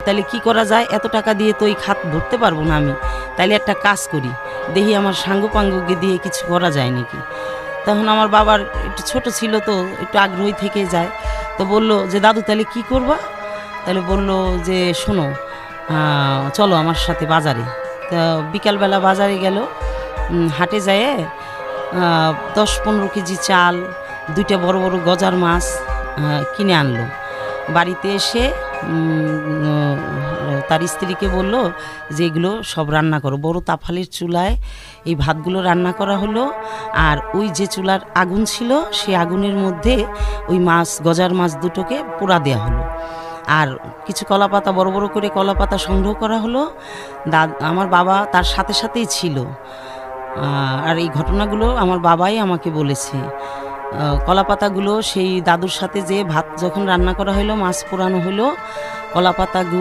তাহলে কি করা যায়, এত টাকা দিয়ে তো এই খাত ভরতে পারবো না আমি, তাইলে একটা কাজ করি, দেখি আমার সাঙ্গপাঙ্গকে দিয়ে কিছু করা যায় নাকি। তখন আমার বাবার একটু ছোট ছিল তো একটু আগ্রহী থেকে যায়, তো বলল যে দাদু তাহলে কি করবা, তাহলে বলল যে শোনো, চলো আমার সাথে বাজারে। তা বিকালবেলা বাজারে গেল, হাটে যায় 10-15 কেজি চাল, 2টা বড় বড় গজার মাছ কিনে আনলো। বাড়িতে এসে তার স্ত্রীকে বলল যে এগুলো সব রান্না করো, বড় তাফালের চুলায় এই ভাতগুলো রান্না করা হলো। আর ওই যে চুলার আগুন ছিল সেই আগুনের মধ্যে ওই মাছ, গজার মাছ দুটোকে পোড়া দেওয়া হলো। আর কিছু কলাপাতা, বড় বড় করে কলাপাতা সংগ্রহ করা হলো। আমার বাবা তার সাথে সাথেই ছিল। আর এই ঘটনাগুলো আমার বাবাই আমাকে বলেছে। কলাপাতাগুলো সেই দাদুর সাথে যে ভাত যখন রান্না করা হলো, মাছ পোড়ানো হলো, কলাপাতাগুলো